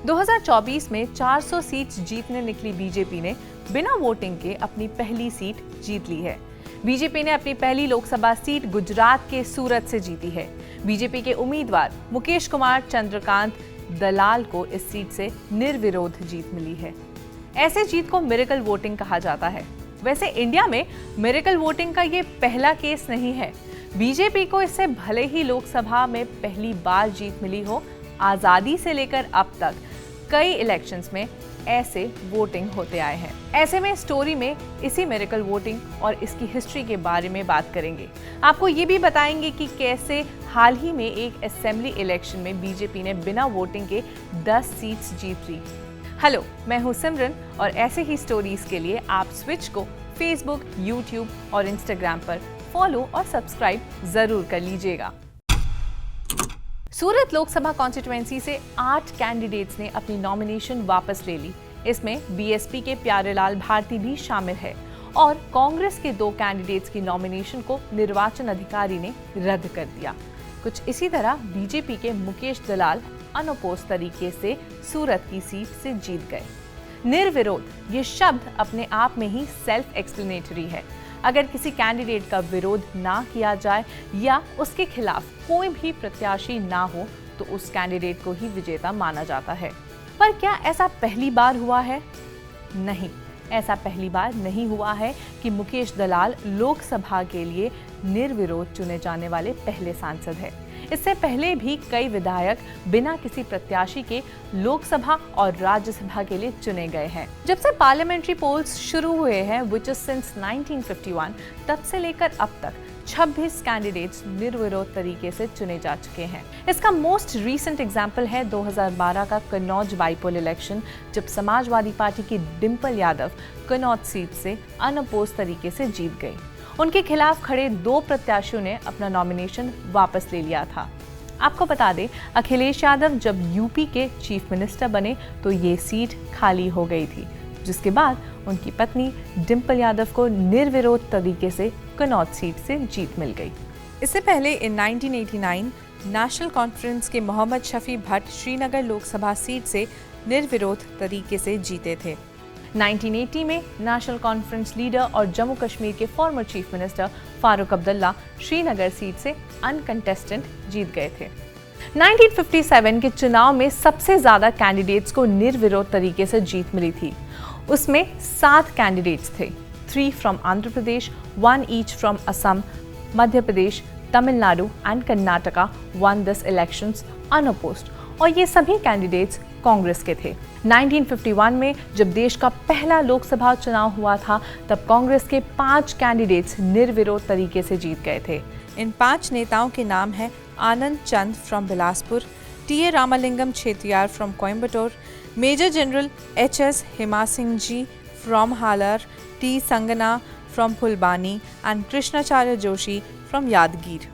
2024 में 400 सीट्स जीतने निकली बीजेपी ने बिना वोटिंग के अपनी पहली सीट जीत ली है। बीजेपी ने अपनी पहली लोकसभा सीट गुजरात के सूरत से जीती है। बीजेपी के उम्मीदवार मुकेश कुमार चंद्रकांत दलाल को इस सीट से निर्विरोध जीत मिली है। ऐसे जीत को मिरेकल वोटिंग कहा जाता है। वैसे इंडिया में मिरेकल वोटिंग का ये पहला केस नहीं है। बीजेपी को इससे भले ही लोकसभा में पहली बार जीत मिली हो, आजादी से लेकर अब तक कई इलेक्शंस में ऐसे वोटिंग होते आए हैं। ऐसे में स्टोरी में इसी मिरेकल वोटिंग और इसकी हिस्ट्री के बारे में बात करेंगे। आपको ये भी बताएंगे कि कैसे हाल ही में एक असेंबली इलेक्शन में बीजेपी ने बिना वोटिंग के 10 सीट्स जीत ली। हेलो, मैं हूँ सिमरन और ऐसे ही स्टोरीज के लिए आप स्विच को फेसबुक, यूट्यूब और इंस्टाग्राम पर फॉलो और सब्सक्राइब जरूर कर लीजिएगा। सूरत लोकसभा कॉन्स्टिट्यूएंसी से 8 कैंडिडेट्स ने अपनी नॉमिनेशन वापस ले ली। इसमें बीएसपी के प्यारेलाल भारती भी शामिल है और कांग्रेस के 2 कैंडिडेट्स की नॉमिनेशन को निर्वाचन अधिकारी ने रद्द कर दिया। कुछ इसी तरह बीजेपी के मुकेश दलाल अनअपोज्ड तरीके से सूरत की सीट से जीत गए। निर्विरोध ये शब्द अपने आप में ही सेल्फ एक्सप्लेनेटरी है। अगर किसी कैंडिडेट का विरोध ना किया जाए या उसके खिलाफ कोई भी प्रत्याशी ना हो तो उस कैंडिडेट को ही विजेता माना जाता है। पर क्या ऐसा पहली बार हुआ है? नहीं, ऐसा पहली बार नहीं हुआ है कि मुकेश दलाल लोकसभा के लिए निर्विरोध चुने जाने वाले पहले सांसद हैं। इससे पहले भी कई विधायक बिना किसी प्रत्याशी के लोकसभा और राज्यसभा के लिए चुने गए हैं। जब से पार्लियामेंट्री पोल्स शुरू हुए हैं, व्हिच इज सिंस 1951, तब से लेकर अब तक 26 कैंडिडेट्स निर्विरोध तरीके से चुने जा चुके हैं। इसका मोस्ट रीसेंट एग्जाम्पल है 2012 का कन्नौज बाईपोल इलेक्शन, जब समाजवादी पार्टी की डिंपल यादव कन्नौज सीट से अनअपोज्ड तरीके से जीत गई। उनके खिलाफ खड़े 2 प्रत्याशियों ने अपना नॉमिनेशन वापस ले लिया था। आपको बता दें, अखिलेश यादव जब यूपी के चीफ मिनिस्टर बने तो ये सीट खाली हो गई थी, जिसके बाद उनकी पत्नी डिंपल यादव को निर्विरोध तरीके से कन्नौज सीट से जीत मिल गई। इससे पहले इन 1989 नेशनल कॉन्फ्रेंस के मोहम्मद शफी भट्ट श्रीनगर लोकसभा सीट से निर्विरोध तरीके से जीते थे। 1980 में नेशनल कॉन्फ्रेंस लीडर और जम्मू कश्मीर के former chief minister Farooq Abdullah Srinagar seat से अनकंटेस्टेड जीत गए थे। 1957 के चुनाव में सबसे ज्यादा कैंडिडेट्स को निर्विरोध तरीके से जीत मिली थी। उसमें 7 कैंडिडेट्स थे, 3 from Andhra Pradesh, 1 each from Assam, Madhya Pradesh, Tamil Nadu and Karnataka one this elections unopposed, और ये सभी कैंडिडेट्स कांग्रेस के थे। 1951 में जब देश का पहला लोकसभा चुनाव हुआ था, तब कांग्रेस के 5 कैंडिडेट्स निर्विरोध तरीके से जीत गए थे। इन 5 नेताओं के नाम हैं Anand Chand from Bilaspur, T A. Ramalingam Chettiar from Coimbatore, major general H S. Hema Singh ji from Halar, T. Sangana from Phulbani and Krishnacharya Joshi from Yadgir.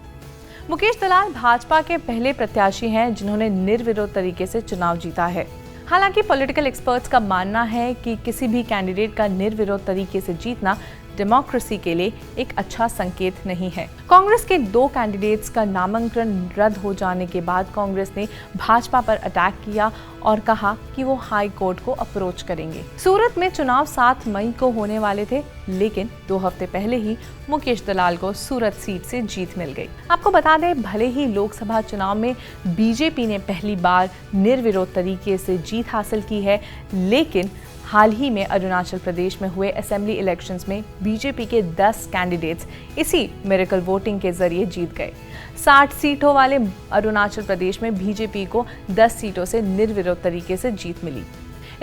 Mukesh Dalal Bhajpa के पहले प्रत्याशी हैं जिन्होंने निर्विरोध तरीके से चुनाव जीता है। हालांकि पॉलिटिकल एक्सपर्ट्स का मानना है कि किसी भी कैंडिडेट का निर्विरोध तरीके से जीतना डेमोक्रेसी के लिए एक अच्छा संकेत नहीं है। कांग्रेस के 2 कैंडिडेट्स का नामांकन रद्द हो जाने के बाद कांग्रेस ने भाजपा पर अटैक किया और कहा कि वो हाई कोर्ट को अप्रोच करेंगे। सूरत में चुनाव 7 मई को होने वाले थे, लेकिन 2 हफ्ते पहले ही मुकेश दलाल को सूरत सीट से जीत मिल गई। आपको बता दें, भले ही लोकसभा चुनाव में बीजेपी ने पहली बार निर्विरोध तरीके से जीत हासिल की है, लेकिन हाल ही में अरुणाचल प्रदेश में हुए असेंबली इलेक्शंस में बीजेपी के 10 कैंडिडेट्स इसी मिरेकल वोटिंग के जरिए जीत गए। 60 सीटों वाले अरुणाचल प्रदेश में बीजेपी को 10 सीटों से निर्विरोध तरीके से जीत मिली।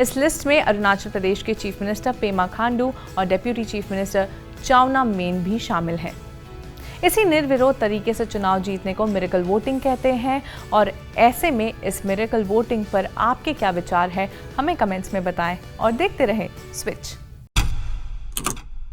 इस लिस्ट में अरुणाचल प्रदेश के चीफ मिनिस्टर पेमा खांडू और deputy chief minister Chowna main भी शामिल हैं। इसी निर्विरोध तरीके से चुनाव जीतने को मिरेकल वोटिंग कहते हैं, और ऐसे में इस मिरेकल वोटिंग पर आपके क्या विचार है, हमें कमेंट्स में बताएं और देखते रहें स्विच।